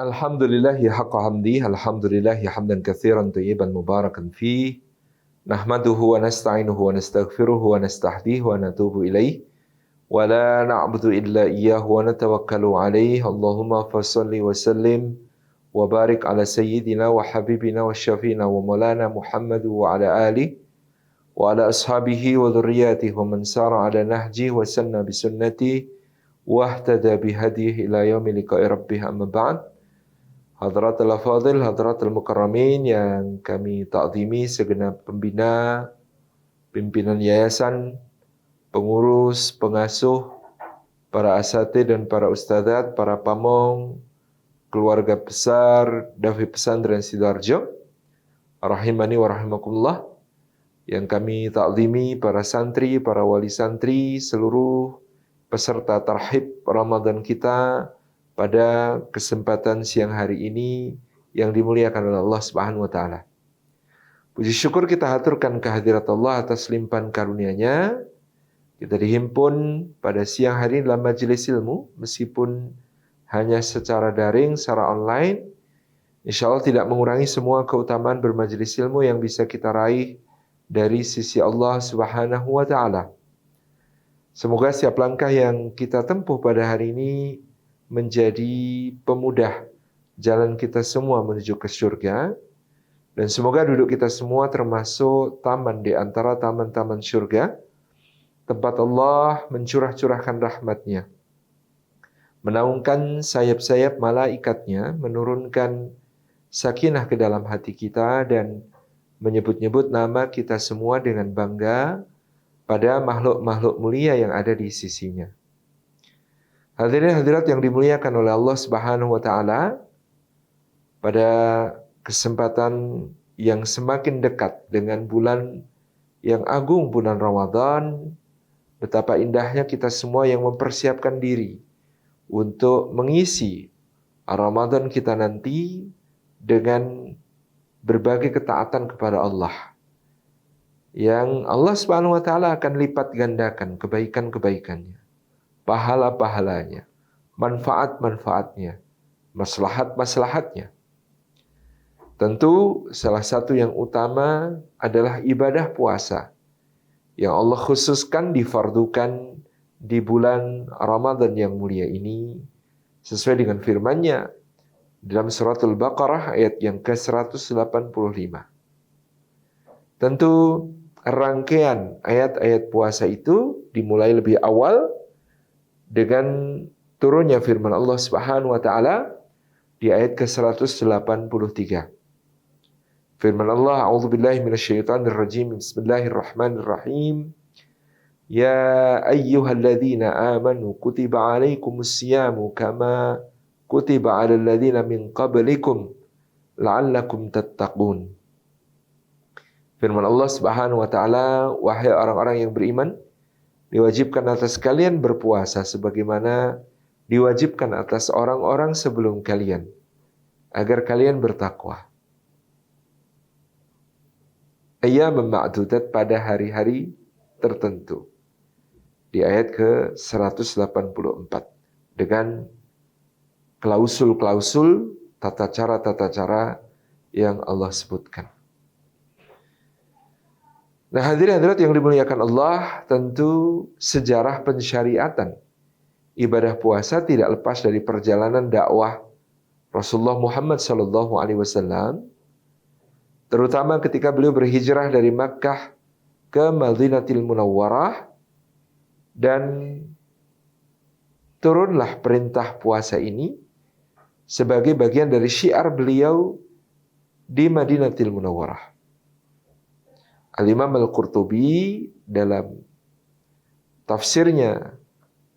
Alhamdulillahi haqqa hamdi, alhamdulillahi hamdan katsiran thayyiban mubarakan fih. Nahmaduhu wa nasta'inuhu wa nastaghfiruhu wa nastahdihi wa natubu ilaih. Wa la na'budu illa iyyahu wa natawakkalu alaih. Allahumma fassalli wa sallim wa barik ala sayyidina wa habibina wa syafiina wa maulana Muhammad wa ala alihi wa ala ashabihi wa dhurriyyatihi wa man sara ala nahjihi wa sanna bi sunnatihi wa ihtada bi hadihi ila yaumil liqa'i rabbih, amma ba'd. Hadratul Afadil, Hadratul Mukarramin yang kami takzimi segenap pembina, pimpinan yayasan, pengurus, pengasuh, para asatidz dan para ustadzat, para pamong, keluarga besar Dafi Pesantren Sidoarjo, rahimani wa rahimakumullah, yang kami takzimi para santri, para wali santri, seluruh peserta tarhib Ramadan kita pada kesempatan siang hari ini yang dimuliakan oleh Allah Subhanahu wa taala. Puji syukur kita haturkan kehadirat Allah atas limpahan karunia-Nya. Kita dihimpun pada siang hari ini dalam majelis ilmu, meskipun hanya secara daring, secara online. Insya Allah tidak mengurangi semua keutamaan bermajelis ilmu yang bisa kita raih dari sisi Allah Subhanahu wa taala. Semoga setiap langkah yang kita tempuh pada hari ini menjadi pemudah jalan kita semua menuju ke surga, dan semoga duduk kita semua termasuk taman di antara taman-taman surga, tempat Allah mencurah-curahkan rahmat-Nya, menaungkan sayap-sayap malaikatnya, menurunkan sakinah ke dalam hati kita, dan menyebut-nyebut nama kita semua dengan bangga pada makhluk-makhluk mulia yang ada di sisinya. Hadirin hadirat yang dimuliakan oleh Allah Subhanahu wa taala, pada kesempatan yang semakin dekat dengan bulan yang agung, bulan Ramadan, betapa indahnya kita semua yang mempersiapkan diri untuk mengisi Ramadan kita nanti dengan berbagai ketaatan kepada Allah, yang Allah Subhanahu wa taala akan lipat gandakan kebaikan-kebaikannya, pahala-pahalanya, manfaat-manfaatnya, maslahat-maslahatnya. Tentu salah satu yang utama adalah ibadah puasa yang Allah khususkan, difardukan di bulan Ramadan yang mulia ini, sesuai dengan firman-Nya dalam suratul Baqarah ayat yang ke-185. Tentu rangkaian ayat-ayat puasa itu dimulai lebih awal dengan turunnya firman Allah Subhanahu wa taala di ayat ke-183. Firman Allah, a'udzubillahi minasyaitonir rajim. Bismillahirrahmanirrahim. Ya ayyuhalladzina amanu kutiba alaikumus syiyamu kama kutiba 'alal ladzina min qablikum la'allakum tattaqun. Firman Allah Subhanahu wa taala, wahai orang-orang yang beriman, diwajibkan atas kalian berpuasa sebagaimana diwajibkan atas orang-orang sebelum kalian, agar kalian bertakwa. Ayyaman ma'dudat, pada hari-hari tertentu. Di ayat ke-184. Dengan klausul-klausul, tata cara yang Allah sebutkan. Nah, hadirin hadirat yang dimuliakan Allah, tentu sejarah pensyariatan ibadah puasa tidak lepas dari perjalanan dakwah Rasulullah Muhammad SAW, terutama ketika beliau berhijrah dari Makkah ke Madinatul Munawwarah, dan turunlah perintah puasa ini sebagai bagian dari syiar beliau di Madinatul Munawwarah. Al-Imam Al-Qurtubi dalam tafsirnya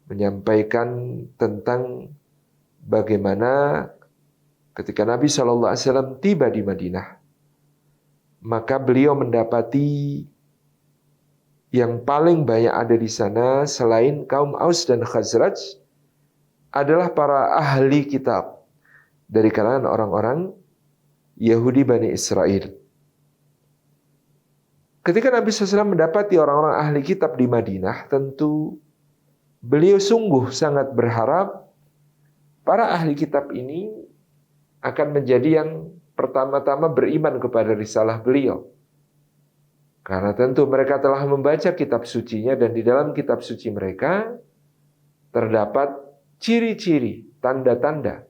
menyampaikan tentang bagaimana ketika Nabi SAW tiba di Madinah, maka beliau mendapati yang paling banyak ada di sana selain kaum Aus dan Khazraj adalah para ahli kitab dari kalangan orang-orang Yahudi Bani Israel. Ketika Nabi SAW mendapati orang-orang ahli kitab di Madinah, tentu beliau sungguh sangat berharap para ahli kitab ini akan menjadi yang pertama-tama beriman kepada risalah beliau. Karena tentu mereka telah membaca kitab sucinya, dan di dalam kitab suci mereka terdapat ciri-ciri, tanda-tanda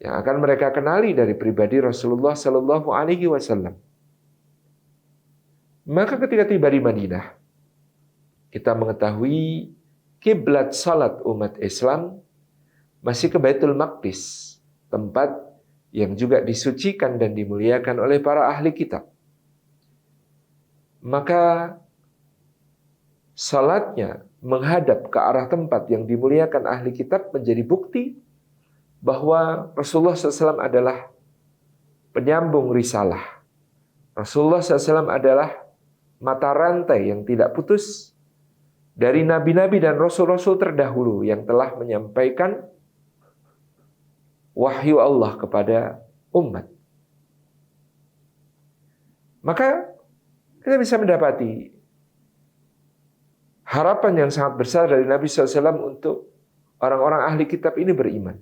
yang akan mereka kenali dari pribadi Rasulullah Sallallahu Alaihi Wasallam. Maka ketika tiba di Madinah, kita mengetahui kiblat salat umat Islam masih ke Baitul Maqdis, tempat yang juga disucikan dan dimuliakan oleh para ahli kitab. Maka salatnya menghadap ke arah tempat yang dimuliakan ahli kitab menjadi bukti bahwa Rasulullah SAW adalah penyambung risalah. Rasulullah SAW adalah mata rantai yang tidak putus dari nabi-nabi dan rasul-rasul terdahulu yang telah menyampaikan wahyu Allah kepada umat. Maka kita bisa mendapati harapan yang sangat besar dari Nabi SAW untuk orang-orang ahli kitab ini beriman.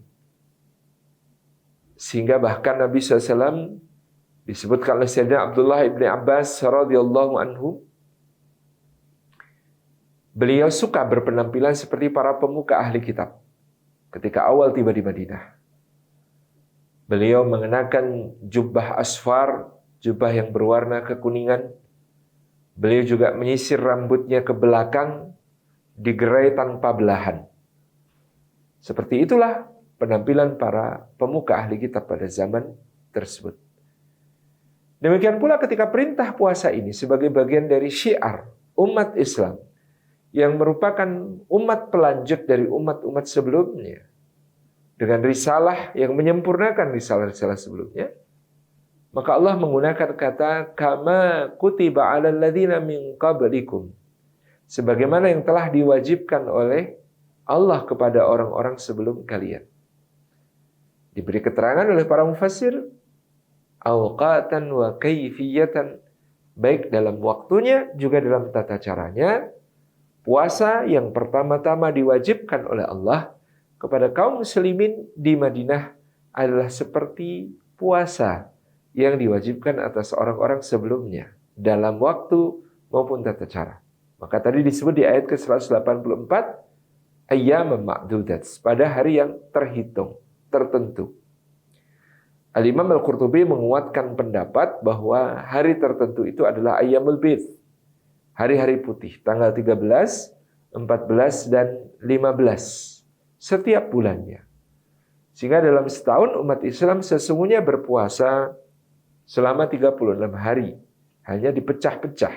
Sehingga bahkan Nabi SAW disebutkan oleh Sayyidina Abdullah ibn Abbas radhiyallahu anhu, beliau suka berpenampilan seperti para pemuka ahli kitab ketika awal tiba di Madinah. Beliau mengenakan jubah asfar, jubah yang berwarna kekuningan. Beliau juga menyisir rambutnya ke belakang, digerai tanpa belahan. Seperti itulah penampilan para pemuka ahli kitab pada zaman tersebut. Demikian pula ketika perintah puasa ini sebagai bagian dari syiar umat Islam yang merupakan umat pelanjut dari umat-umat sebelumnya, dengan risalah yang menyempurnakan risalah-risalah sebelumnya, maka Allah menggunakan kata kama kutiba 'alal ladzina min qablikum, sebagaimana yang telah diwajibkan oleh Allah kepada orang-orang sebelum kalian. Diberi keterangan oleh para mufassir awqatan wa kaifiyatan, baik dalam waktunya juga dalam tata caranya. Puasa yang pertama-tama diwajibkan oleh Allah kepada kaum muslimin di Madinah adalah seperti puasa yang diwajibkan atas orang-orang sebelumnya dalam waktu maupun tata cara. Maka tadi disebut di ayat ke-184 ayyam ma'dudat, pada hari yang terhitung, tertentu. Al-Imam Al-Qurtubi menguatkan pendapat bahwa hari tertentu itu adalah ayyamul bid, hari-hari putih, tanggal 13, 14, dan 15 setiap bulannya. Sehingga dalam setahun umat Islam sesungguhnya berpuasa selama 36 hari. Hanya dipecah-pecah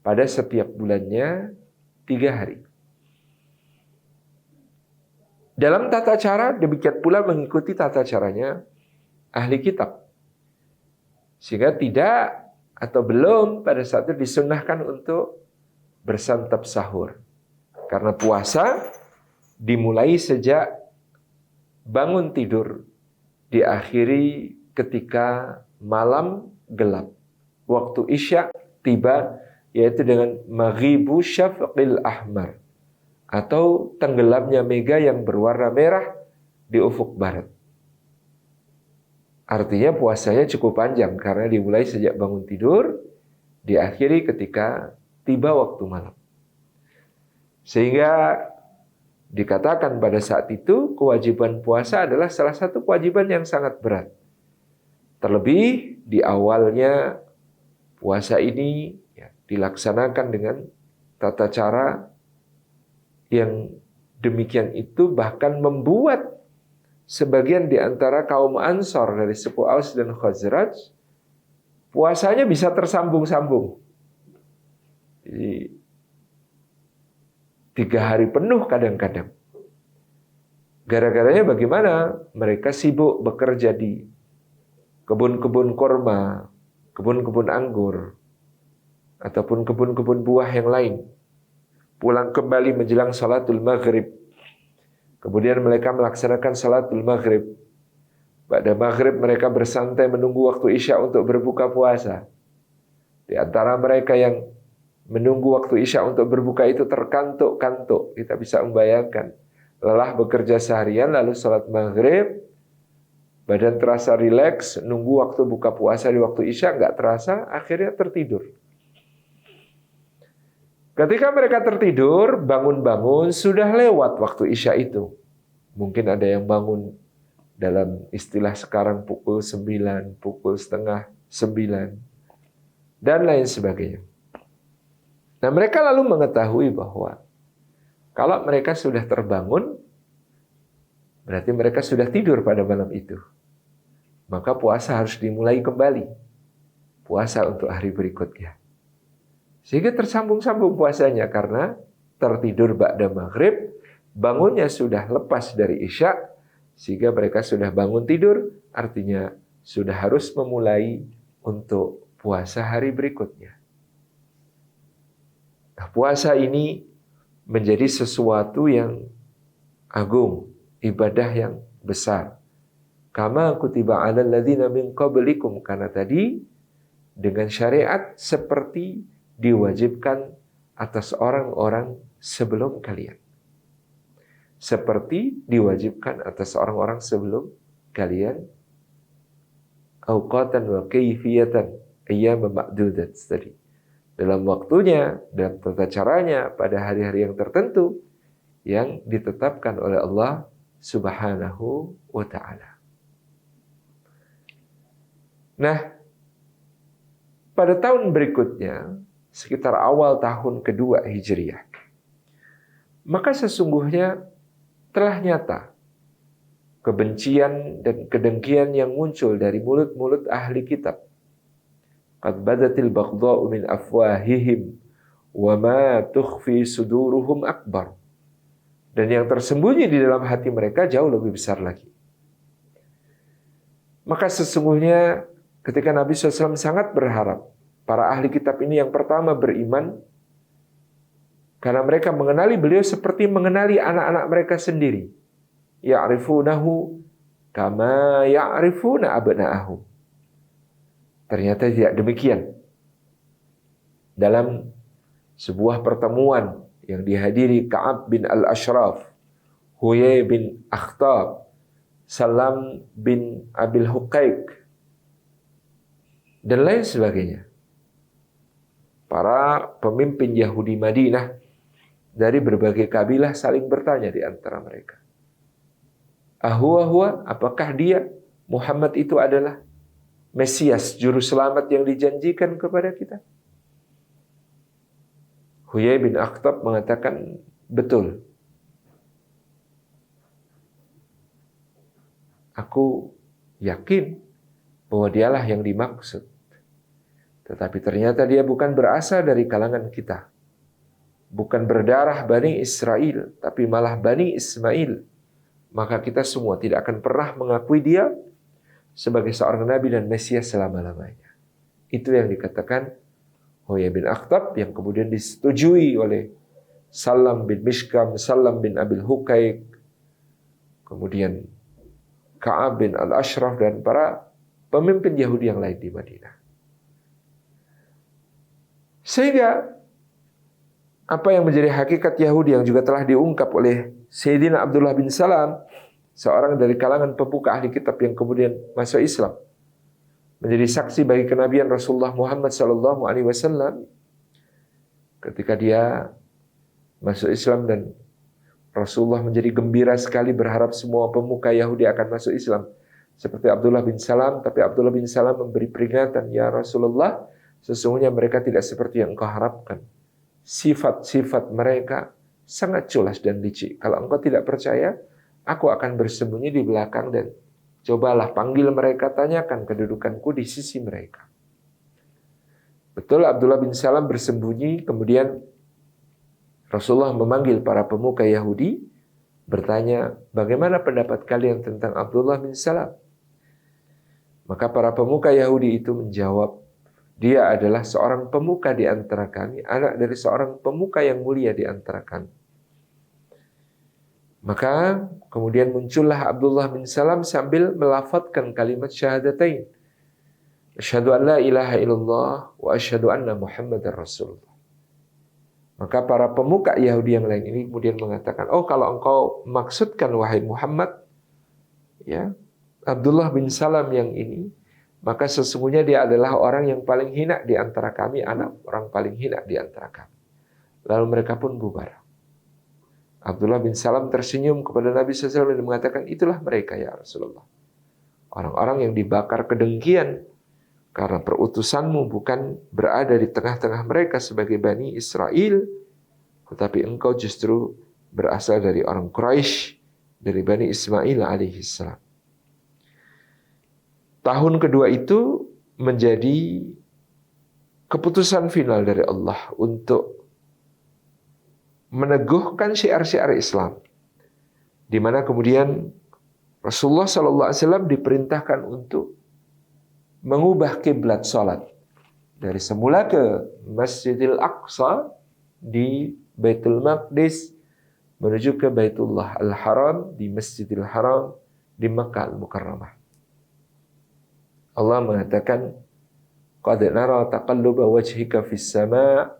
pada setiap bulannya 3 hari. Dalam tata cara demikian pula mengikuti tata caranya ahli kitab. Sehingga tidak atau belum pada saat itu disunnahkan untuk bersantap sahur. Karena puasa dimulai sejak bangun tidur, diakhiri ketika malam gelap. Waktu Isya tiba, yaitu dengan maghibu syafqil ahmar, atau tenggelamnya mega yang berwarna merah di ufuk barat. Artinya puasanya cukup panjang karena dimulai sejak bangun tidur, diakhiri ketika tiba waktu malam. Sehingga dikatakan pada saat itu kewajiban puasa adalah salah satu kewajiban yang sangat berat. Terlebih di awalnya puasa ini dilaksanakan dengan tata cara yang demikian itu bahkan membuat sebagian di antara kaum Ansor dari suku Aus dan Khazraj puasanya bisa tersambung-sambung. Jadi 3 hari penuh kadang-kadang. Gara-garanya bagaimana? Mereka sibuk bekerja di kebun-kebun kurma, kebun-kebun anggur, ataupun kebun-kebun buah yang lain. Pulang kembali menjelang salatul maghrib. Kemudian mereka melaksanakan salatul maghrib. Pada maghrib mereka bersantai menunggu waktu Isya untuk berbuka puasa. Di antara mereka yang menunggu waktu Isya untuk berbuka itu terkantuk-kantuk. Kita bisa membayangkan. Lelah bekerja seharian lalu salat maghrib. Badan terasa rileks, nunggu waktu buka puasa di waktu Isya, nggak terasa, akhirnya tertidur. Ketika mereka tertidur, bangun-bangun, sudah lewat waktu Isya itu. Mungkin ada yang bangun dalam istilah sekarang pukul 9, pukul setengah 9, dan lain sebagainya. Nah, mereka lalu mengetahui bahwa kalau mereka sudah terbangun, berarti mereka sudah tidur pada malam itu. Maka puasa harus dimulai kembali. Puasa untuk hari berikutnya. Sehingga tersambung-sambung puasanya karena tertidur ba'da maghrib, bangunnya sudah lepas dari Isya, sehingga mereka sudah bangun tidur, artinya sudah harus memulai untuk puasa hari berikutnya. Nah, puasa ini menjadi sesuatu yang agung, ibadah yang besar. Kama kutiba 'alal ladzina min qablikum, karena tadi dengan syariat seperti diwajibkan atas orang-orang sebelum kalian. Seperti diwajibkan atas orang-orang sebelum kalian, awqatan wa kayfiyatan ayyam ma'dudat tadi. Dalam waktunya, dalam tata caranya, pada hari-hari yang tertentu yang ditetapkan oleh Allah Subhanahu wa ta'ala. Nah, pada tahun berikutnya, sekitar awal tahun kedua Hijriah, maka sesungguhnya telah nyata kebencian dan kedengkian yang muncul dari mulut-mulut ahli kitab. Qad badatil baghdha'u min afwahihim wa ma tukhfi suduruhum akbar. Dan yang tersembunyi di dalam hati mereka jauh lebih besar lagi. Maka sesungguhnya ketika Nabi SAW sangat berharap para ahli kitab ini yang pertama beriman, karena mereka mengenali beliau seperti mengenali anak-anak mereka sendiri. Ya'rifunahu kama ya'rifuna abna'ahum. Ternyata tidak demikian. Dalam sebuah pertemuan yang dihadiri Ka'ab bin Al-Ashraf, Huyai bin Akhtab, Salam bin Abil Huqaiq, dan lain sebagainya. Para pemimpin Yahudi Madinah dari berbagai kabilah saling bertanya di antara mereka. Huwa, apakah dia, Muhammad itu adalah Mesias, juru selamat yang dijanjikan kepada kita? Huyai bin Akhtab mengatakan, betul. Aku yakin bahwa dialah yang dimaksud. Tetapi ternyata dia bukan berasal dari kalangan kita. Bukan berdarah Bani Israel, tapi malah Bani Ismail. Maka kita semua tidak akan pernah mengakui dia sebagai seorang nabi dan Mesias selama-lamanya. Itu yang dikatakan Huyai bin Akhtab, yang kemudian disetujui oleh Salam bin Mishkam, Salam bin Abil Huqaiq, kemudian Ka'ab bin Al-Ashraf, dan para pemimpin Yahudi yang lain di Madinah. Sehingga apa yang menjadi hakikat Yahudi yang juga telah diungkap oleh Sayyidina Abdullah bin Salam, seorang dari kalangan pemuka ahli kitab yang kemudian masuk Islam, menjadi saksi bagi kenabian Rasulullah Muhammad SAW. Ketika dia masuk Islam dan Rasulullah menjadi gembira sekali berharap semua pemuka Yahudi akan masuk Islam seperti Abdullah bin Salam, tapi Abdullah bin Salam memberi peringatan, ya Rasulullah, sesungguhnya mereka tidak seperti yang engkau harapkan. Sifat-sifat mereka sangat culas dan licik. Kalau engkau tidak percaya, aku akan bersembunyi di belakang dan cobalah panggil mereka, tanyakan kedudukanku di sisi mereka. Betul, Abdullah bin Salam bersembunyi, kemudian Rasulullah memanggil para pemuka Yahudi, bertanya, bagaimana pendapat kalian tentang Abdullah bin Salam? Maka para pemuka Yahudi itu menjawab, dia adalah seorang pemuka di antara kami, anak dari seorang pemuka yang mulia di antara kami. Maka kemudian muncullah Abdullah bin Salam sambil melafadzkan kalimat syahadatain. Asyhadu an la ilaha illallah wa asyhadu anna Muhammadar Rasulullah. Maka para pemuka Yahudi yang lain ini kemudian mengatakan, oh kalau engkau maksudkan wahai Muhammad, ya, Abdullah bin Salam yang ini, maka sesungguhnya dia adalah orang yang paling hina di antara kami, anak orang paling hina di antara kami. Lalu mereka pun bubar. Abdullah bin Salam tersenyum kepada Nabi SAW dan mengatakan, itulah mereka ya Rasulullah. Orang-orang yang dibakar kedengkian karena perutusanmu bukan berada di tengah-tengah mereka sebagai Bani Israel, tetapi engkau justru berasal dari orang Quraisy, dari Bani Ismail alaihissalam. Tahun kedua itu menjadi keputusan final dari Allah untuk meneguhkan syiar-syiar Islam, di mana kemudian Rasulullah SAW diperintahkan untuk mengubah kiblat salat dari semula ke Masjidil Aqsa di Baitul Maqdis menuju ke Baitullah Al-Haram di Masjidil Haram di Makkah Al-Mukarramah. Allah mengatakan, "Qad nara taqalluba wajhika fis sama'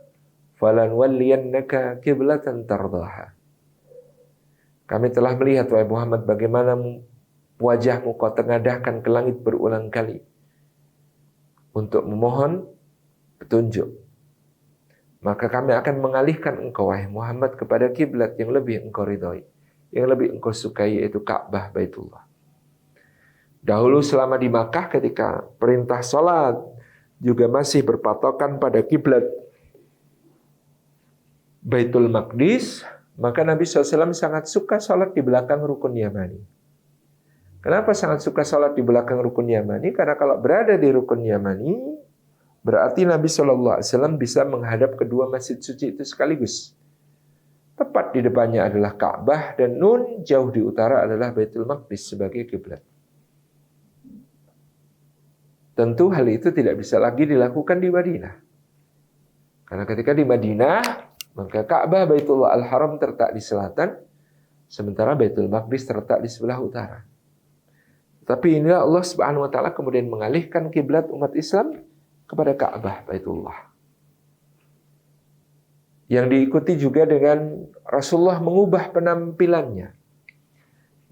falanwalliyannaka qiblatan tardaha." Kami telah melihat, wahai Muhammad, bagaimana wajahmu kau tengadahkan ke langit berulang kali untuk memohon petunjuk. Maka kami akan mengalihkan engkau, wahai Muhammad, kepada kiblat yang lebih engkau ridhoi, yang lebih engkau sukai, yaitu Ka'bah Baitullah. Dahulu selama di Makkah ketika perintah salat juga masih berpatokan pada kiblat Baitul Maqdis, maka Nabi SAW sangat suka salat di belakang rukun Yamani. Kenapa sangat suka salat di belakang rukun Yamani? Karena kalau berada di rukun Yamani, berarti Nabi SAW bisa menghadap kedua masjid suci itu sekaligus. Tepat di depannya adalah Ka'bah dan nun jauh di utara adalah Baitul Maqdis sebagai kiblat. Tentu hal itu tidak bisa lagi dilakukan di Madinah. Karena ketika di Madinah, maka Ka'bah Baitullah Al-Haram terletak di selatan, sementara Baitul Maqdis terletak di sebelah utara. Tapi inilah Allah Subhanahu wa taala kemudian mengalihkan kiblat umat Islam kepada Ka'bah Baitullah. Yang diikuti juga dengan Rasulullah mengubah penampilannya.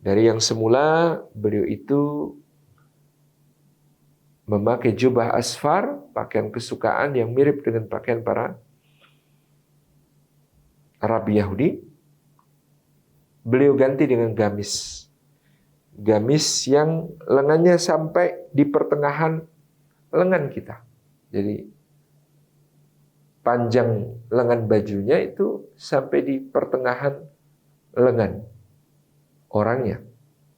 Dari yang semula beliau itu memakai jubah asfar, pakaian kesukaan yang mirip dengan pakaian para Arab Yahudi, beliau ganti dengan gamis. Gamis yang lengannya sampai di pertengahan lengan kita. Jadi panjang lengan bajunya itu sampai di pertengahan lengan orangnya.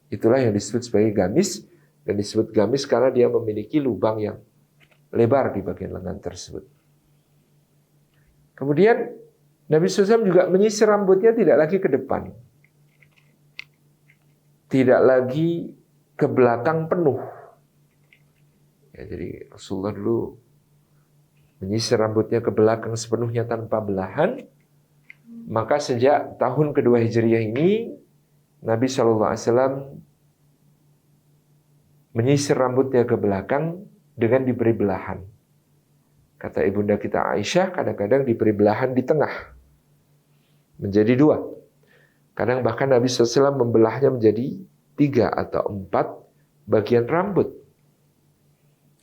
Itulah yang disebut sebagai gamis. Dan disebut gamis karena dia memiliki lubang yang lebar di bagian lengan tersebut. Kemudian Nabi SAW juga menyisir rambutnya tidak lagi ke depan. Tidak lagi ke belakang penuh. Ya, jadi Rasulullah dulu menyisir rambutnya ke belakang sepenuhnya tanpa belahan. Maka sejak tahun kedua Hijriah ini, Nabi SAW menyisir rambutnya ke belakang dengan diberi belahan. Kata ibunda kita Aisyah, kadang-kadang diberi belahan di tengah. Menjadi 2. Kadang bahkan Nabi SAW membelahnya menjadi 3 atau 4 bagian rambut.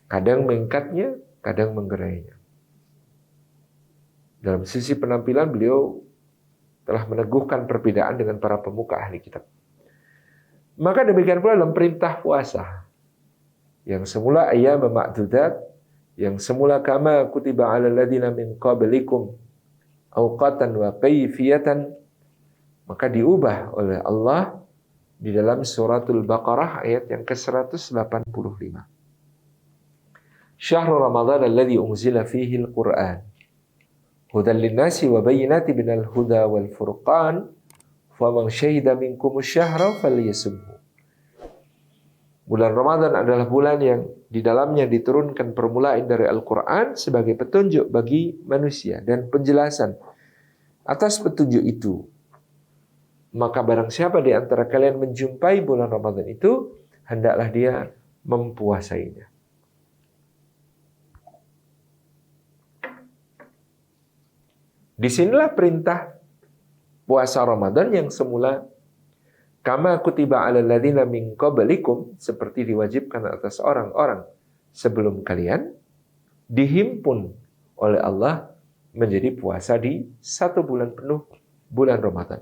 Kadang mengikatnya, kadang menggerainya. Dalam sisi penampilan beliau telah meneguhkan perbedaan dengan para pemuka ahli kitab. Maka demikian pula dalam perintah puasa. Yang semula ayyam ma'dudat, yang semula kama kutiba 'alal ladzina min qablikum awqatan wa kayfiyatan, maka diubah oleh Allah di dalam suratul Baqarah ayat yang ke-185. Syahrul Ramadan alladzi unzila fihi al-Qur'an hudan lin-nasi wa bayyinatin minal huda wal furqan faman syahida minkumus syahra falyasumhu. Bulan Ramadan adalah bulan yang di dalamnya diturunkan permulaan dari Al-Quran sebagai petunjuk bagi manusia dan penjelasan atas petunjuk itu. Maka barang siapa di antara kalian menjumpai bulan Ramadan itu, hendaklah dia mempuasainya. Disinilah perintah puasa Ramadan yang semula Kama kutiba 'alal ladzina min qablikum, seperti diwajibkan atas orang-orang sebelum kalian, dihimpun oleh Allah menjadi puasa di 1 bulan penuh, bulan Ramadan.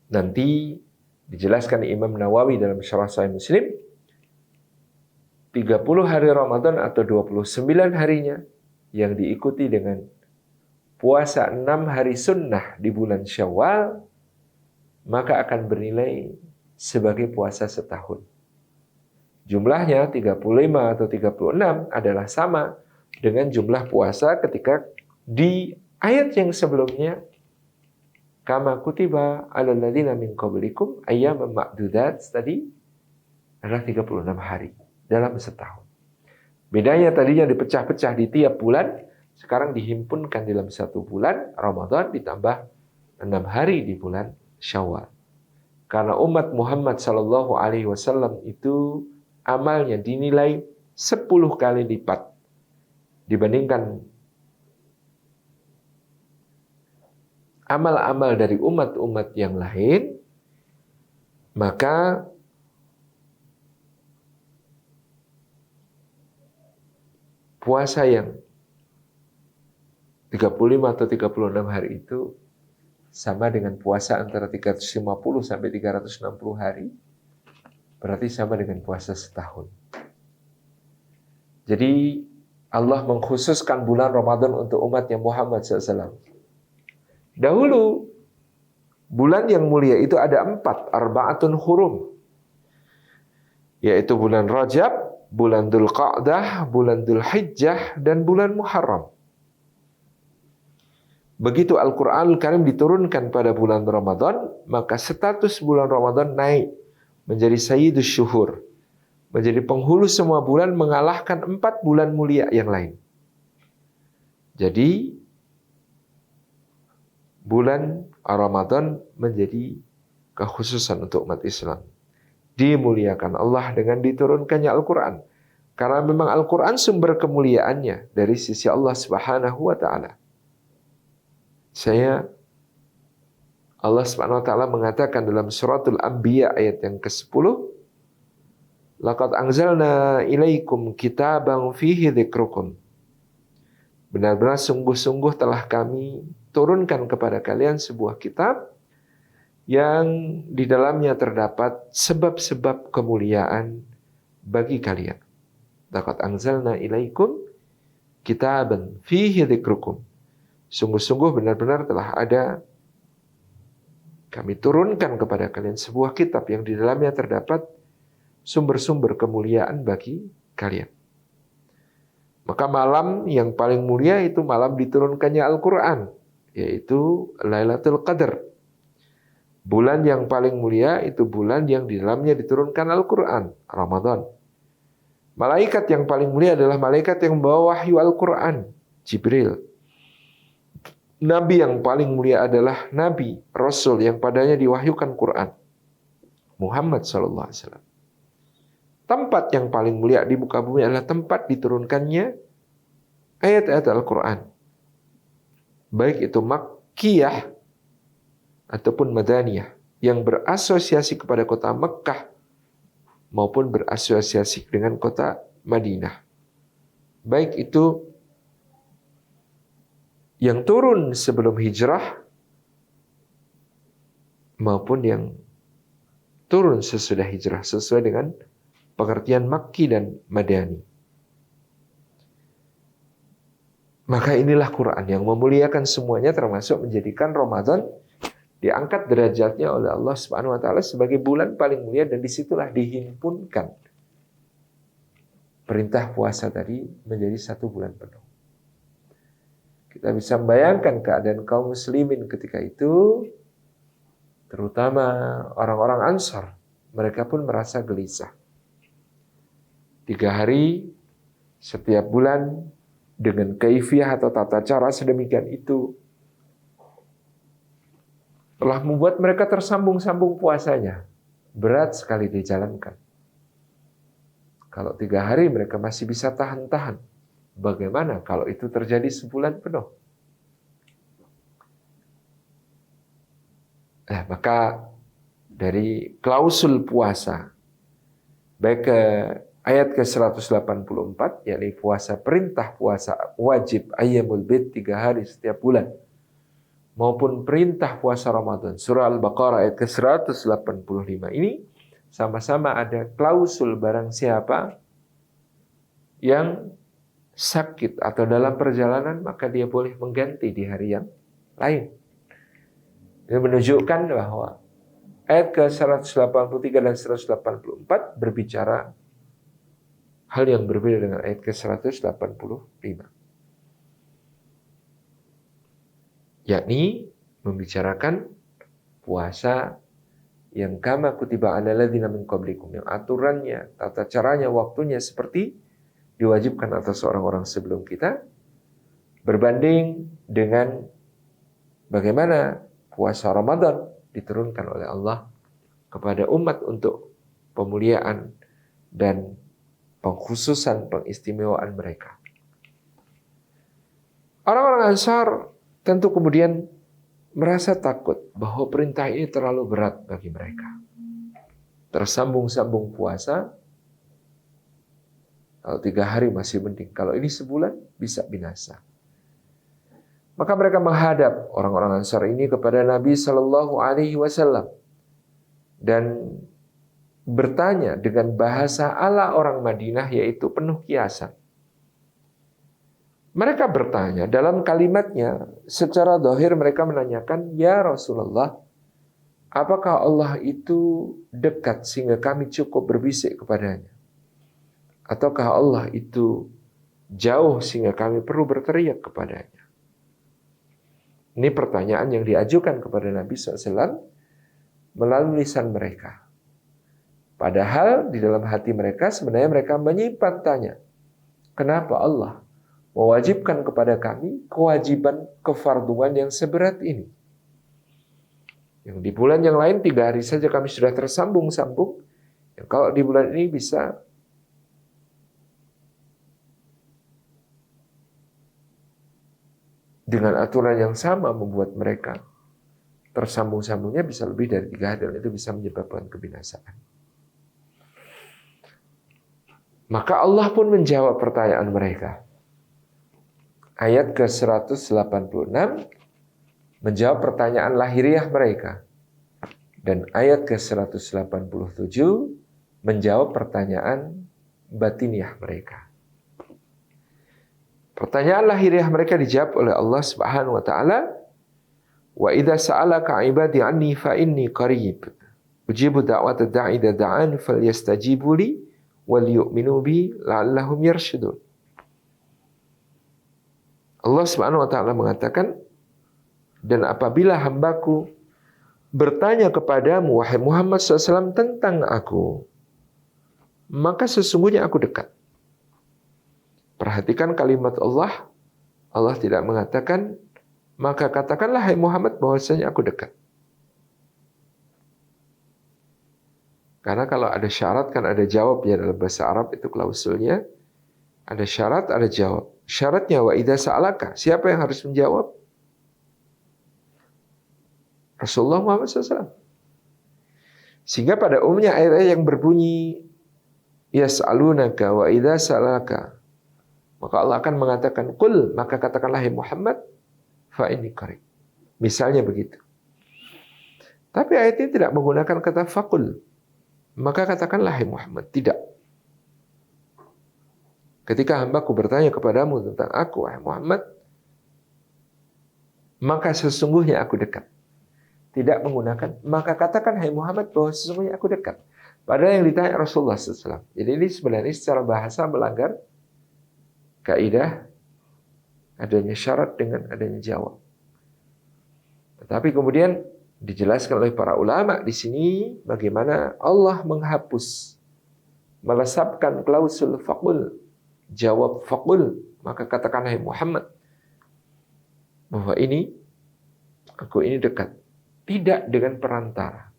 Nanti dijelaskan Imam Nawawi dalam Syarah Sahih Muslim, 30 hari Ramadan atau 29 harinya yang diikuti dengan puasa 6 hari sunnah di bulan Syawal, maka akan bernilai sebagai puasa setahun. Jumlahnya 35 atau 36 adalah sama dengan jumlah puasa ketika di ayat yang sebelumnya, kama kutiba 'alal ladzina min qablikum ayyaman ma'dudat, tadi adalah 36 hari dalam setahun. Bedanya tadinya dipecah-pecah di tiap bulan, sekarang dihimpunkan dalam 1 bulan Ramadan ditambah 6 hari di bulan Syawal. Karena umat Muhammad sallallahu alaihi wasallam itu amalnya dinilai 10 kali lipat dibandingkan amal-amal dari umat-umat yang lain, maka puasa yang 35 atau 36 hari itu sama dengan puasa antara 350 sampai 360 hari, berarti sama dengan puasa setahun. Jadi Allah mengkhususkan bulan Ramadan untuk umatnya Muhammad SAW. Dahulu, bulan yang mulia itu ada 4, arba'atun hurum. Yaitu bulan Rajab, bulan Dzulqa'dah, bulan Dzulhijjah, dan bulan Muharram. Begitu Al-Quran Al-Karim diturunkan pada bulan Ramadan, maka status bulan Ramadan naik menjadi sayyidus syuhur, menjadi penghulu semua bulan, mengalahkan 4 bulan mulia yang lain. Jadi bulan Ramadan menjadi kekhususan untuk umat Islam. Dimuliakan Allah dengan diturunkannya Al-Quran. Karena memang Al-Quran sumber kemuliaannya dari sisi Allah Subhanahu wa Ta'ala. Allah Subhanahu wa Ta'ala mengatakan dalam suratul Anbiya ayat yang ke-10, laqad anzalna ilaikum kitaban fihi dzikrukum. Benar-benar sungguh-sungguh telah kami turunkan kepada kalian sebuah kitab yang di dalamnya terdapat sebab-sebab kemuliaan bagi kalian. Laqad anzalna ilaikum kitaban fihi dzikrukum. Sungguh-sungguh benar-benar telah ada, kami turunkan kepada kalian sebuah kitab yang di dalamnya terdapat sumber-sumber kemuliaan bagi kalian. Maka malam yang paling mulia itu malam diturunkannya Al-Quran, yaitu Lailatul Qadar. Bulan yang paling mulia itu bulan yang di dalamnya diturunkan Al-Quran, Ramadan. Malaikat yang paling mulia adalah malaikat yang membawa wahyu Al-Quran, Jibril. Nabi yang paling mulia adalah Nabi, Rasul yang padanya diwahyukan Quran, Muhammad SAW. Tempat yang paling mulia di muka bumi adalah tempat diturunkannya ayat-ayat Al-Quran. Baik itu Makkiyah ataupun Madaniyah, yang berasosiasi kepada kota Mekkah maupun berasosiasi dengan kota Madinah. Baik itu yang turun sebelum hijrah maupun yang turun sesudah hijrah, sesuai dengan pengertian Makki dan Madani. Maka inilah Quran yang memuliakan semuanya, termasuk menjadikan Ramadan diangkat derajatnya oleh Allah Subhanahu wa Ta'ala sebagai bulan paling mulia, dan disitulah dihimpunkan perintah puasa tadi menjadi 1 bulan penuh. Kita bisa membayangkan keadaan kaum muslimin ketika itu, terutama orang-orang Ansar. Mereka pun merasa gelisah. 3 hari setiap bulan dengan kaifiah atau tata cara sedemikian itu telah membuat mereka tersambung-sambung puasanya. Berat sekali dijalankan. Kalau 3 hari mereka masih bisa tahan-tahan, bagaimana kalau itu terjadi sebulan penuh? Nah, maka dari klausul puasa, baik ke ayat ke-184, yakni perintah puasa wajib ayyamul bid 3 hari setiap bulan, maupun perintah puasa Ramadan, surah Al-Baqarah ayat ke-185 ini, sama-sama ada klausul barang siapa yang sakit atau dalam perjalanan, maka dia boleh mengganti di hari yang lain. Ini menunjukkan bahwa ayat ke-183 dan 184 berbicara hal yang berbeda dengan ayat ke-185. Yakni membicarakan puasa yang kama kutiba 'alal ladzina min qablikum, yang aturannya, tata caranya, waktunya seperti diwajibkan atas orang-orang sebelum kita, berbanding dengan bagaimana puasa Ramadan diturunkan oleh Allah kepada umat untuk pemuliaan dan pengkhususan, pengistimewaan mereka. Orang-orang Ansar tentu kemudian merasa takut bahwa perintah ini terlalu berat bagi mereka. Tersambung-sambung puasa, kalau 3 hari masih mending, kalau ini sebulan bisa binasa. Maka mereka menghadap orang-orang Ansar ini kepada Nabi Shallallahu Alaihi Wasallam dan bertanya dengan bahasa ala orang Madinah, yaitu penuh kiasan. Mereka bertanya dalam kalimatnya, secara zahir mereka menanyakan, ya Rasulullah, apakah Allah itu dekat sehingga kami cukup berbisik kepadanya? Ataukah Allah itu jauh sehingga kami perlu berteriak kepadanya? Ini pertanyaan yang diajukan kepada Nabi SAW melalui lisan mereka. Padahal di dalam hati mereka sebenarnya mereka menyimpan tanya, kenapa Allah mewajibkan kepada kami kewajiban kefarduan yang seberat ini? Yang di bulan yang lain 3 hari saja kami sudah tersambung-sambung. Yang kalau di bulan ini bisa dengan aturan yang sama membuat mereka tersambung-sambungnya bisa lebih dari 3 hari, dan itu bisa menyebabkan kebinasaan. Maka Allah pun menjawab pertanyaan mereka. Ayat ke-186 menjawab pertanyaan lahiriah mereka. Dan ayat ke-187 menjawab pertanyaan batiniah mereka. Pertanyaan lahiriah mereka dijawab oleh Allah Subhanahu wa taala, "Wa idza sa'alaka 'ibadi 'anni fa inni qarib. Ujibu da'wata da'i idza da'an falyastajibu li wal yu'minu bi la'allahum yarshudun." Allah Subhanahu wa taala mengatakan, dan apabila hambaku bertanya kepadamu wahai Muhammad SAW tentang aku, maka sesungguhnya aku dekat. Perhatikan kalimat Allah. Allah tidak mengatakan, maka katakanlah hai Muhammad bahwasanya aku dekat. Karena kalau ada syarat kan ada jawab ya, dalam bahasa Arab itu klausulnya. Ada syarat, ada jawab. Syaratnya wa idza sa'alaka. Siapa yang harus menjawab? Rasulullah Muhammad SAW. Sehingga pada umumnya ayat-ayat yang berbunyi yas'alunaka wa idza sa'alaka, maka Allah akan mengatakan qul, maka katakanlah hai Muhammad fa inni qarib. Misalnya begitu. Tapi ayat ini tidak menggunakan kata faqul. Maka katakanlah hai Muhammad, tidak. Ketika hambaku bertanya kepadamu tentang aku wahai Muhammad, maka sesungguhnya aku dekat. Tidak menggunakan maka katakan hai Muhammad bahwa sesungguhnya aku dekat. Padahal yang ditanya Rasulullah SAW. Jadi ini sebenarnya secara bahasa melanggar kaidah adanya syarat dengan adanya jawab. Tetapi kemudian dijelaskan oleh para ulama di sini bagaimana Allah menghapus, melesapkan klausul faqul, jawab faqul, maka katakan hai Muhammad bahwa aku ini dekat, tidak dengan perantara.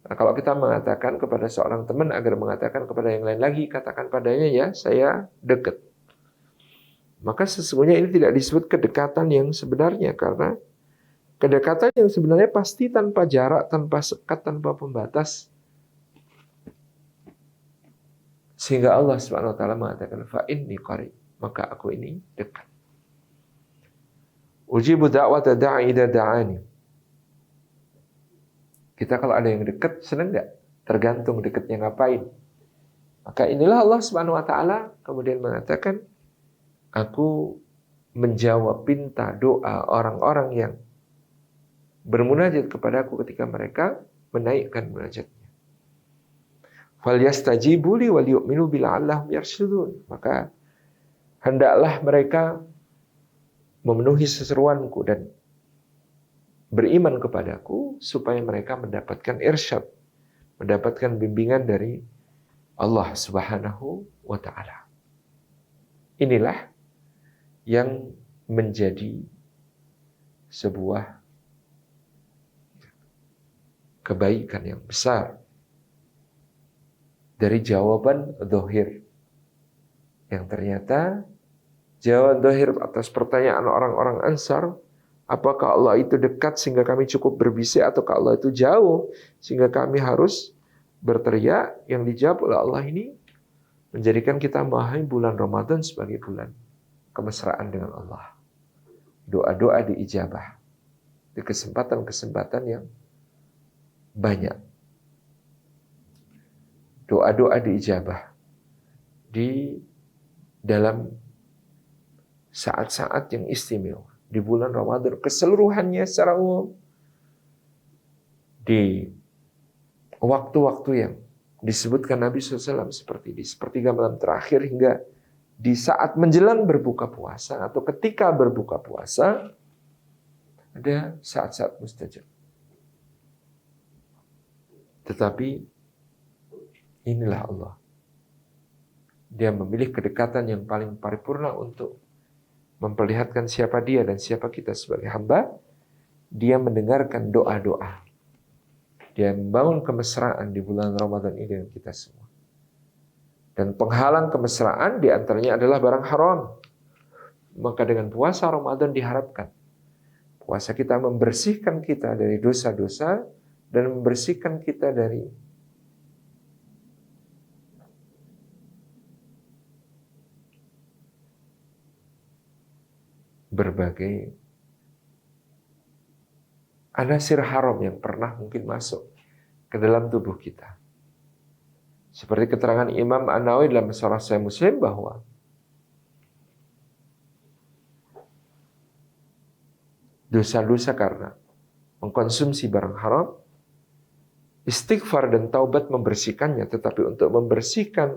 Nah, kalau kita mengatakan kepada seorang teman agar mengatakan kepada yang lain lagi, katakan padanya ya saya dekat. Maka sesungguhnya ini tidak disebut kedekatan yang sebenarnya, karena Kedekatan yang sebenarnya pasti tanpa jarak, tanpa sekat, tanpa pembatas. Sehingga Allah Subhanahu wa taala mengatakan fa inni qarib, maka aku ini dekat. Ujibu da'wata da'i idza da'ani. Kita kalau ada yang dekat senang enggak? Tergantung dekatnya ngapain. Maka inilah Allah Subhanahu wa taala kemudian mengatakan, aku menjawab pinta doa orang-orang yang bermunajat kepadaku ketika mereka menaikkan munajatnya. Falyastajibu li wal yu'minu bi la'allahum yarshudun. Maka hendaklah mereka memenuhi seseruanku dan beriman kepadaku supaya mereka mendapatkan irsyad, mendapatkan bimbingan dari Allah Subhanahu wa taala. Inilah yang menjadi sebuah kebaikan yang besar dari jawaban dzahir yang ternyata jawaban dzahir atas pertanyaan orang-orang Ansar, apakah Allah itu dekat sehingga kami cukup berbisik ataukah Allah itu jauh sehingga kami harus berteriak, yang dijawab oleh Allah ini menjadikan kita memahami bulan Ramadan sebagai bulan kemesraan dengan Allah. Doa-doa diijabah di kesempatan-kesempatan yang banyak. Doa-doa diijabah di dalam saat-saat yang istimewa di bulan Ramadan keseluruhannya secara umum, di waktu-waktu yang disebutkan Nabi SAW seperti di sepertiga malam terakhir hingga di saat menjelang berbuka puasa atau ketika berbuka puasa, ada saat-saat mustajab. Tetapi inilah Allah. Dia memilih kedekatan yang paling paripurna untuk memperlihatkan siapa dia dan siapa kita sebagai hamba. Dia mendengarkan doa-doa. Dia membangun kemesraan di bulan Ramadan ini dengan kita semua. Dan penghalang kemesraan diantaranya adalah barang haram. Maka dengan puasa Ramadan diharapkan puasa kita membersihkan kita dari dosa-dosa dan membersihkan kita dari berbagai anasir haram yang pernah mungkin masuk ke dalam tubuh kita. Seperti keterangan Imam An-Nawawi dalam Syarah Sahih Muslim bahwa dosa-dosa karena mengkonsumsi barang haram, istighfar dan taubat membersihkannya, tetapi untuk membersihkan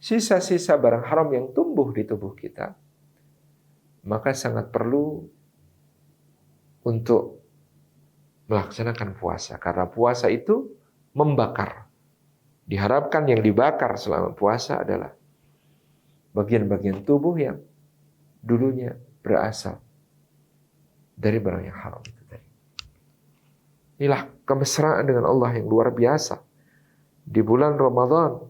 sisa-sisa barang haram yang tumbuh di tubuh kita, maka sangat perlu untuk melaksanakan puasa. Karena puasa itu membakar. Diharapkan yang dibakar selama puasa adalah bagian-bagian tubuh yang dulunya berasal dari barang yang haram itu tadi. Inilah kemesraan dengan Allah yang luar biasa. Di bulan Ramadan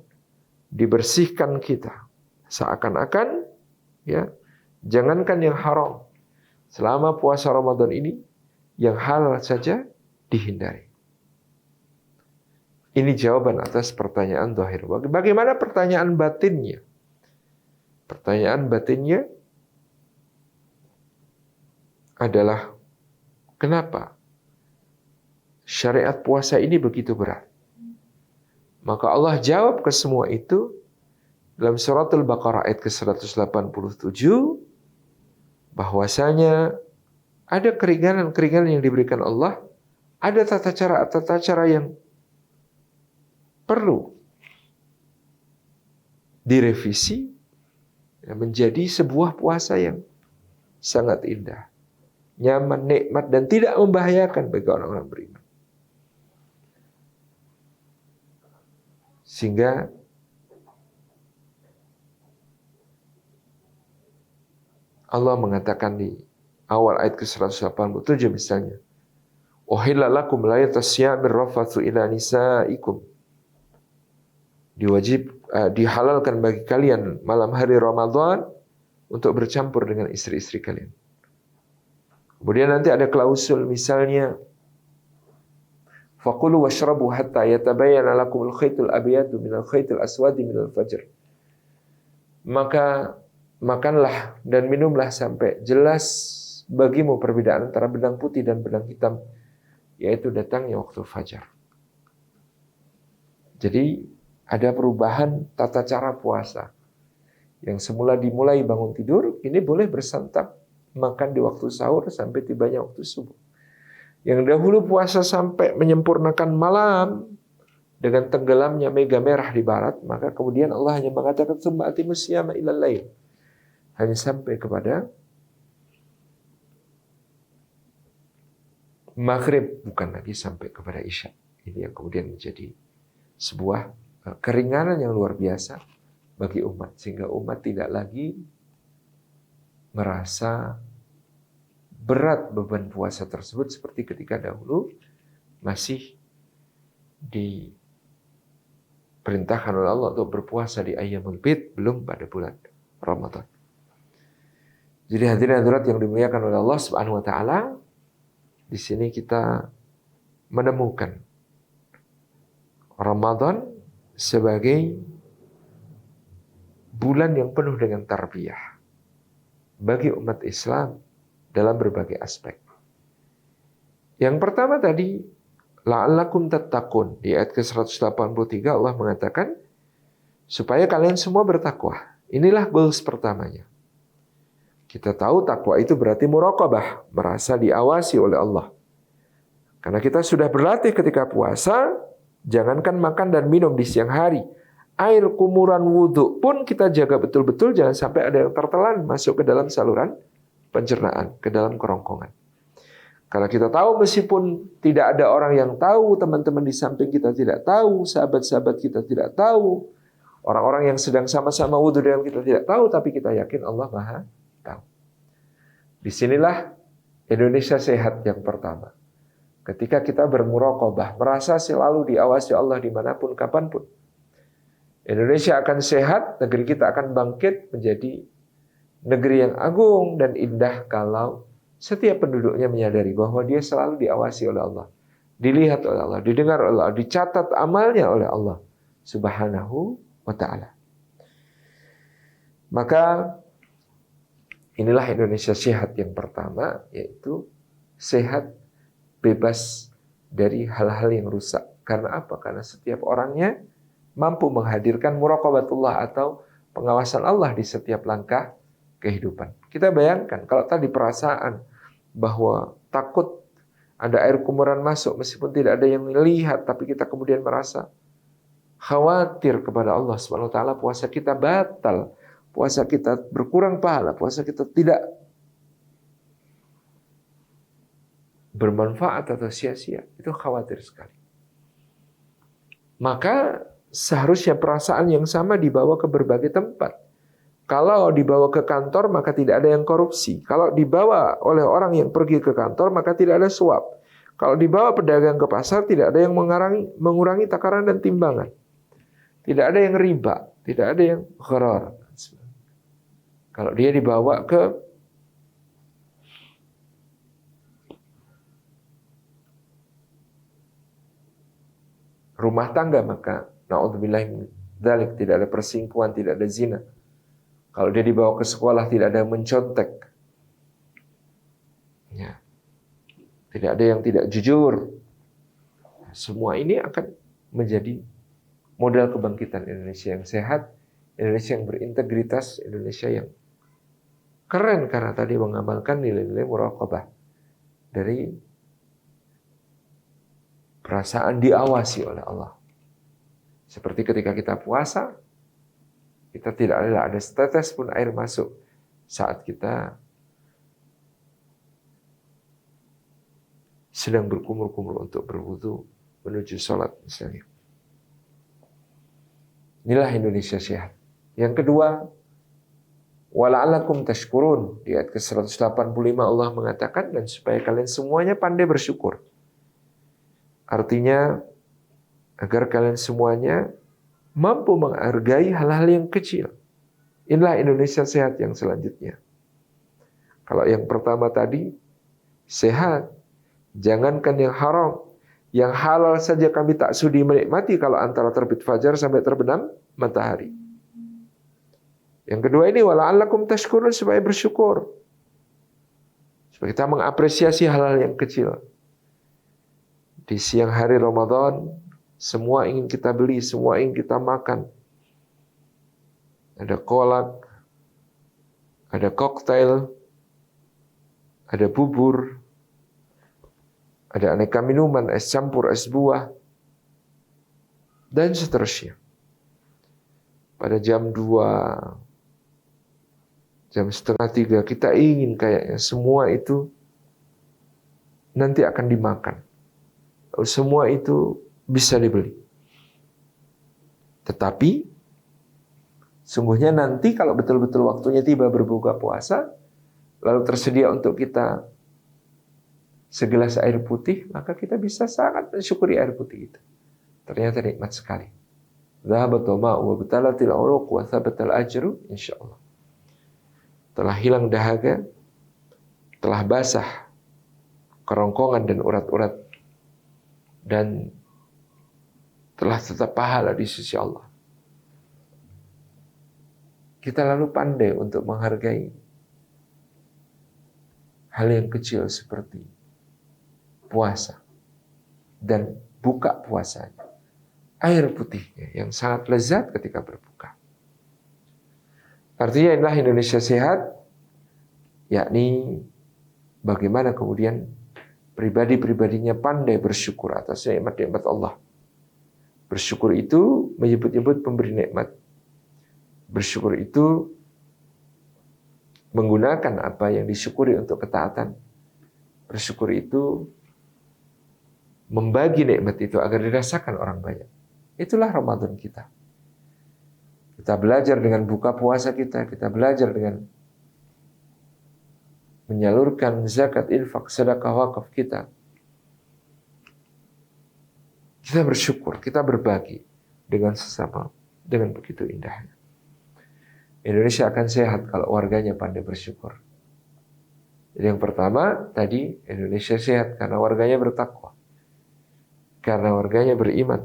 dibersihkan kita. Seakan-akan ya, jangankan yang haram. Selama puasa Ramadan ini yang halal saja dihindari. Ini jawaban atas pertanyaan zahir. Bagaimana pertanyaan batinnya? Pertanyaan batinnya adalah kenapa syariat puasa ini begitu berat? Maka Allah jawab ke semua itu dalam surat Al-Baqarah ayat ke-187 bahwasanya ada keringanan-keringanan yang diberikan Allah, ada tata cara yang perlu direvisi menjadi sebuah puasa yang sangat indah, nyaman, nikmat, dan tidak membahayakan bagi orang-orang beriman. Sehingga Allah mengatakan di awal ayat ke-187 misalnya, "Uhilla lakum laylatas siyamir rafathu ila nisaikum." Dihalalkan bagi kalian malam hari Ramadan untuk bercampur dengan istri-istri kalian. Kemudian nanti ada klausul misalnya faqulu washrabu hatta yatabayyana lakumul khaytul abyadu minal khaytil aswadi minal fajr. Maka makanlah dan minumlah sampai jelas bagimu perbedaan antara benang putih dan benang hitam, yaitu datangnya waktu fajar. Jadi ada perubahan tata cara puasa. Yang semula dimulai bangun tidur, ini boleh bersantap makan di waktu sahur sampai tibanya waktu subuh. Yang dahulu puasa sampai menyempurnakan malam dengan tenggelamnya mega merah di barat, maka kemudian Allah hanya mengatakan tsumma atimus siyama ilal lail. Hanya sampai kepada maghrib, bukan lagi sampai kepada isya. Ini yang kemudian menjadi sebuah keringanan yang luar biasa bagi umat, sehingga umat tidak lagi merasa berat beban puasa tersebut seperti ketika dahulu masih diperintahkan oleh Allah untuk berpuasa di ayyamul bid, belum pada bulan Ramadan. Jadi hadirin hadirat yang dimuliakan oleh Allah Subhanahu wa taala, di sini kita menemukan Ramadan sebagai bulan yang penuh dengan tarbiyah bagi umat Islam dalam berbagai aspek. Yang pertama tadi, la'allakum tattaqun. Di ayat ke-183 Allah mengatakan, supaya kalian semua bertakwa. Inilah goals pertamanya. Kita tahu takwa itu berarti muraqabah, merasa diawasi oleh Allah. Karena kita sudah berlatih ketika puasa, jangankan makan dan minum di siang hari, air kumuran wudhu pun kita jaga betul-betul, jangan sampai ada yang tertelan masuk ke dalam saluran pencernaan, ke dalam kerongkongan. Kalau kita tahu, meskipun tidak ada orang yang tahu, teman-teman di samping kita tidak tahu, sahabat-sahabat kita tidak tahu, orang-orang yang sedang sama-sama wudhu dengan kita tidak tahu, tapi kita yakin Allah Maha tahu. Disinilah Indonesia sehat yang pertama. Ketika kita bermuraqabah, merasa selalu diawasi Allah dimanapun, kapanpun. Indonesia akan sehat, negeri kita akan bangkit menjadi negeri yang agung dan indah kalau setiap penduduknya menyadari bahwa dia selalu diawasi oleh Allah, dilihat oleh Allah, didengar oleh Allah, dicatat amalnya oleh Allah Subhanahu wa ta'ala. Maka inilah Indonesia sehat yang pertama, yaitu sehat bebas dari hal-hal yang rusak. Karena apa? Karena setiap orangnya mampu menghadirkan muraqabatullah atau pengawasan Allah di setiap langkah kehidupan. Kita bayangkan kalau tadi perasaan bahwa takut ada air kumuran masuk meskipun tidak ada yang melihat, tapi kita kemudian merasa khawatir kepada Allah Subhanahu wa taala, puasa kita batal, puasa kita berkurang pahala, puasa kita tidak bermanfaat atau sia-sia, itu khawatir sekali. Maka seharusnya perasaan yang sama dibawa ke berbagai tempat. Kalau dibawa ke kantor, maka tidak ada yang korupsi. Kalau dibawa oleh orang yang pergi ke kantor, maka tidak ada suap. Kalau dibawa pedagang ke pasar, tidak ada yang mengurangi takaran dan timbangan. Tidak ada yang riba, tidak ada yang gharar. Kalau dia dibawa ke rumah tangga, maka na'udzubillah min dzalik, tidak ada perselingkuhan, tidak ada zina. Kalau dia dibawa ke sekolah, tidak ada yang mencontek. Ya. Tidak ada yang tidak jujur. Semua ini akan menjadi modal kebangkitan Indonesia yang sehat, Indonesia yang berintegritas, Indonesia yang keren karena tadi mengamalkan nilai-nilai muraqabah dari perasaan diawasi oleh Allah. Seperti ketika kita puasa, kita tidak ada setetes pun air masuk saat kita sedang berkumur-kumur untuk berwudu menuju sholat misalnya. Inilah Indonesia sehat. Yang kedua, wala'allakum tashkurun. Di ayat ke-185 Allah mengatakan, dan supaya kalian semuanya pandai bersyukur. Artinya, agar kalian semuanya mampu menghargai hal-hal yang kecil. Inilah Indonesia sehat yang selanjutnya. Kalau yang pertama tadi, sehat. Jangankan yang haram, yang halal saja kami tak sudi menikmati kalau antara terbit fajar sampai terbenam matahari. Yang kedua ini wala'allakum tashkurun, supaya bersyukur. Supaya kita mengapresiasi hal-hal yang kecil. Di siang hari Ramadan, semua ingin kita beli, semua ingin kita makan. Ada kolak, ada koktail, ada bubur, ada aneka minuman, es campur, es buah, dan seterusnya. Pada jam 2, jam setengah 3, kita ingin kayaknya semua itu nanti akan dimakan. Semua itu bisa dibeli. Tetapi, sungguhnya nanti kalau betul-betul waktunya tiba berbuka puasa, lalu tersedia untuk kita segelas air putih, maka kita bisa sangat mensyukuri air putih itu. Ternyata nikmat sekali. Dhahabatul ma'u wa batalatil uruq wa thabatal ajru insyaallah. Telah hilang dahaga, telah basah kerongkongan dan urat-urat, dan telah tetap pahala di sisi Allah. Kita lalu pandai untuk menghargai hal yang kecil seperti puasa dan buka puasanya, air putihnya yang sangat lezat ketika berbuka. Artinya inilah Indonesia sehat, yakni bagaimana kemudian pribadi-pribadinya pandai bersyukur atas nikmat-nikmat Allah. Bersyukur itu menyebut-nyebut pemberi nikmat. Bersyukur itu menggunakan apa yang disyukuri untuk ketaatan. Bersyukur itu membagi nikmat itu agar dirasakan orang banyak. Itulah Ramadan kita. Kita belajar dengan buka puasa kita belajar dengan menyalurkan zakat, infak, sedekah, wakaf kita. Kita bersyukur, kita berbagi dengan sesama dengan begitu indahnya. Indonesia akan sehat kalau warganya pandai bersyukur. Jadi yang pertama tadi, Indonesia sehat karena warganya bertakwa, karena warganya beriman,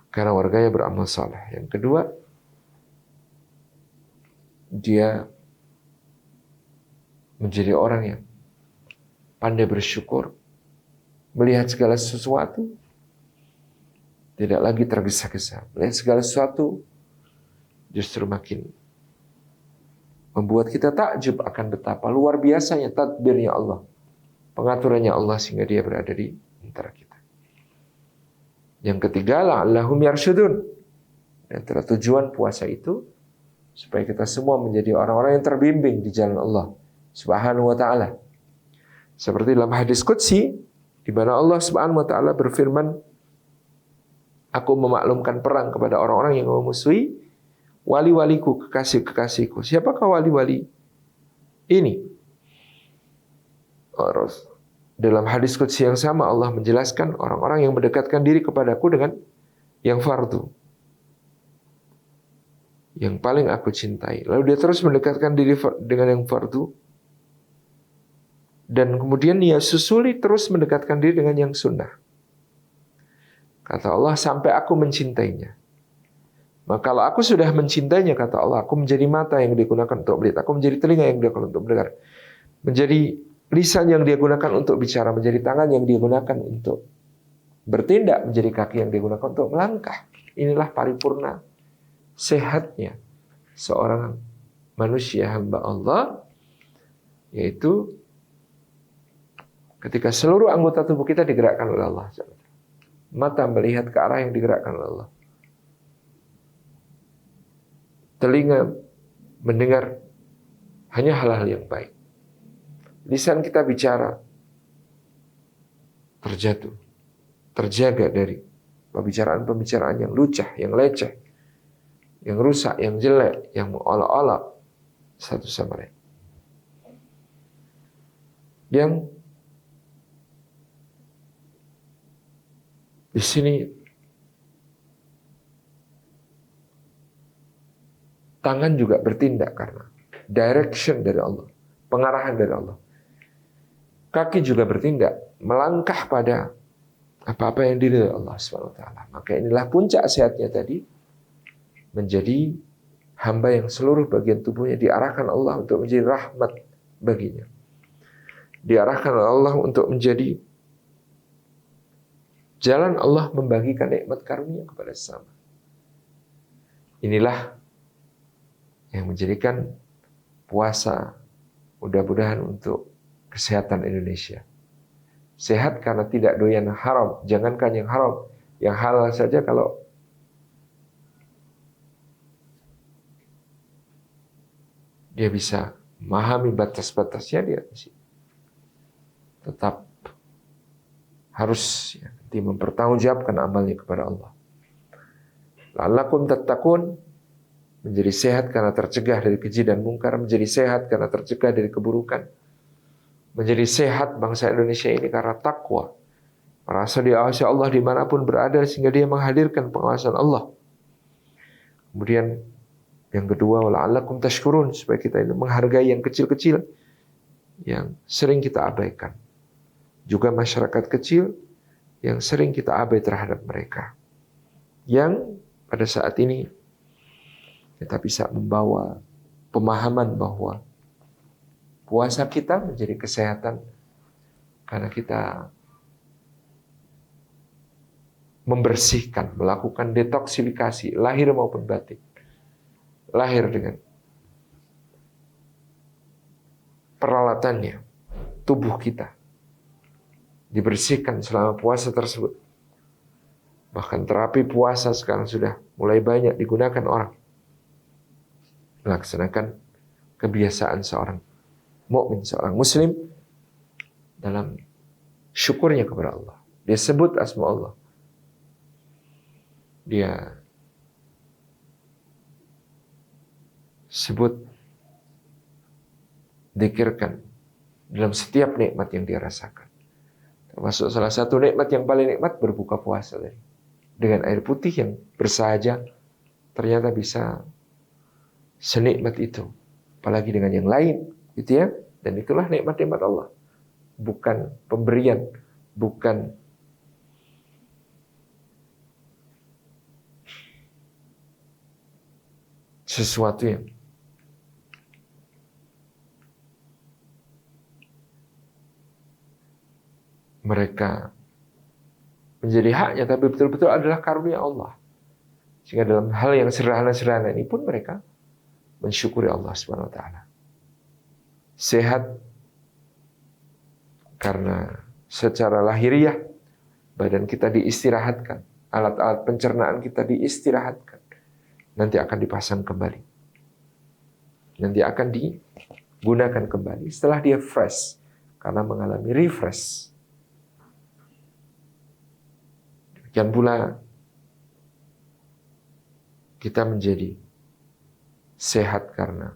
karena warganya beramal saleh. Yang kedua, dia menjadi orang yang pandai bersyukur, melihat segala sesuatu tidak lagi tergesa-gesa, melihat segala sesuatu justru makin membuat kita takjub akan betapa luar biasanya tadbirnya Allah, pengaturannya Allah sehingga dia berada di antara kita. Yang ketiga, la'allahum yarsyudun. Dan tujuan puasa itu supaya kita semua menjadi orang-orang yang terbimbing di jalan Allah Subhanahu wa taala. Seperti dalam hadis qudsi di mana Allah Subhanahu wa taala berfirman, aku memaklumkan perang kepada orang-orang yang memusuhi wali-waliku, kekasih-kekasihku. Siapakah wali-wali ini? Dalam hadis qudsi yang sama Allah menjelaskan orang-orang yang mendekatkan diri kepadaku dengan yang fardu, yang paling aku cintai. Lalu dia terus mendekatkan diri dengan yang fardu, dan kemudian dia susuli terus mendekatkan diri dengan yang sunnah. Kata Allah, sampai aku mencintainya. Maka kalau aku sudah mencintainya, kata Allah, aku menjadi mata yang digunakan untuk melihat, aku menjadi telinga yang digunakan untuk mendengar, menjadi lisan yang dia gunakan untuk bicara, menjadi tangan yang dia gunakan untuk bertindak, menjadi kaki yang dia gunakan untuk melangkah. Inilah paripurna sehatnya seorang manusia hamba Allah, yaitu ketika seluruh anggota tubuh kita digerakkan oleh Allah. Mata melihat ke arah yang digerakkan oleh Allah, telinga mendengar hanya hal-hal yang baik, lisan kita bicara terjaga dari pembicaraan-pembicaraan yang lucah, yang leceh, yang rusak, yang jelek, yang mengolok-olok satu sama lain. Yang di sini tangan juga bertindak karena direction dari Allah, pengarahan dari Allah. kaki juga bertindak, melangkah pada apa-apa yang diridhoi Allah SWT. Maka inilah puncak sehatnya tadi, menjadi hamba yang seluruh bagian tubuhnya diarahkan Allah untuk menjadi rahmat baginya. Diarahkan oleh Allah untuk menjadi jalan Allah membagikan nikmat karunia kepada sesama. Inilah yang menjadikan puasa mudah-mudahan untuk kesehatan Indonesia. Sehat karena tidak doyan haram. Jangankan yang haram, yang halal saja kalau dia bisa memahami batas-batasnya, dia tetap harus mempertanggungjawabkan amalnya kepada Allah. La'allakum tattaqun, menjadi sehat karena tercegah dari keji dan mungkar, menjadi sehat karena tercegah dari keburukan, menjadi sehat bangsa Indonesia ini karena takwa, merasa diawasi Allah dimanapun berada sehingga dia menghadirkan pengawasan Allah. Kemudian yang kedua, la'allakum tashkurun, supaya kita ini menghargai yang kecil-kecil yang sering kita abaikan. Juga masyarakat kecil yang sering kita abai terhadap mereka. Yang pada saat ini kita bisa membawa pemahaman bahwa puasa kita menjadi kesehatan karena kita membersihkan, melakukan detoksifikasi lahir maupun batin. Lahir dengan peralatannya, tubuh kita dibersihkan selama puasa tersebut. Bahkan terapi puasa sekarang sudah mulai banyak digunakan orang. Melaksanakan kebiasaan seorang mukmin, seorang muslim dalam syukurnya kepada Allah. Dia sebut asma Allah. Dia sebut, dzikirkan dalam setiap nikmat yang dia rasakan. Termasuk salah satu nikmat yang paling nikmat berbuka puasa tadi. Dengan air putih yang bersahaja, ternyata bisa senikmat itu. Apalagi dengan yang lain, gitu ya. Dan itulah nikmat-nikmat Allah. Bukan pemberian, bukan sesuatu yang mereka menjadi haknya, tapi betul-betul adalah karunia Allah. Sehingga dalam hal yang sederhana-sederhana ini pun mereka mensyukuri Allah Subhanahu wa taala. Sehat karena secara lahiriah badan kita diistirahatkan, alat-alat pencernaan kita diistirahatkan. Nanti akan dipasang kembali. Nanti akan digunakan kembali setelah dia fresh karena mengalami refresh. Demikian pula kita menjadi sehat karena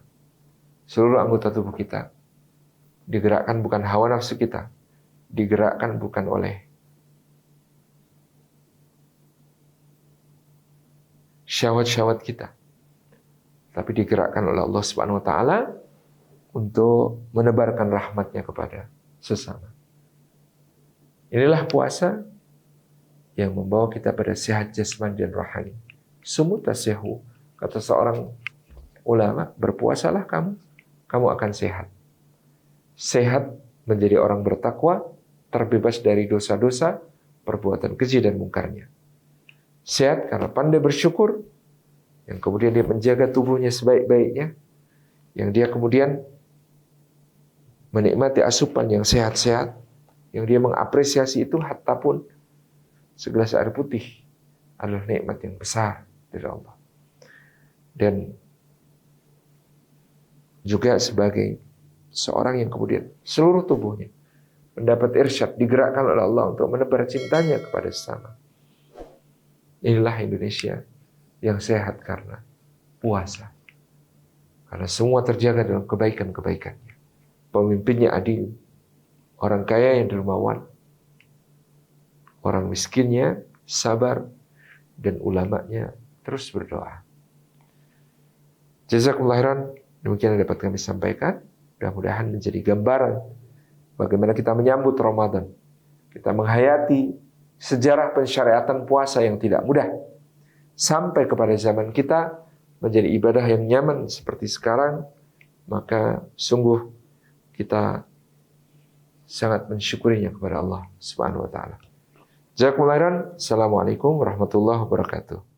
seluruh anggota tubuh kita digerakkan bukan hawa nafsu kita, digerakkan bukan oleh syahwat-syahwat kita, tapi digerakkan oleh Allah Subhanahu wa taala untuk menebarkan rahmatnya kepada sesama. Inilah puasa yang membawa kita pada sehat jasmani dan rohani. Sumutasehu, kata seorang ulama, berpuasalah kamu akan sehat. Sehat menjadi orang bertakwa, terbebas dari dosa-dosa, perbuatan keji dan mungkarnya. Sehat karena pandai bersyukur, yang kemudian dia menjaga tubuhnya sebaik-baiknya, yang dia kemudian menikmati asupan yang sehat-sehat, yang dia mengapresiasi itu hatta pun segelas air putih adalah nikmat yang besar dari Allah. Dan juga sebagai seorang yang kemudian seluruh tubuhnya mendapat irsyad, digerakkan oleh Allah untuk menebar cintanya kepada sesama. Inilah Indonesia yang sehat karena puasa. Karena semua terjaga dalam kebaikan-kebaikannya. Pemimpinnya adil, orang kaya yang dermawan, orang miskinnya sabar, dan ulamanya terus berdoa. Jazakumullah khairan. Demikian yang dapat kami sampaikan. Mudah-mudahan menjadi gambaran bagaimana kita menyambut Ramadan. Kita menghayati sejarah pensyariatan puasa yang tidak mudah. Sampai kepada zaman kita menjadi ibadah yang nyaman seperti sekarang, maka sungguh kita sangat mensyukurinya kepada Allah Subhanahu wa taala. Jazakumullah khairan. Assalamualaikum warahmatullahi wabarakatuh.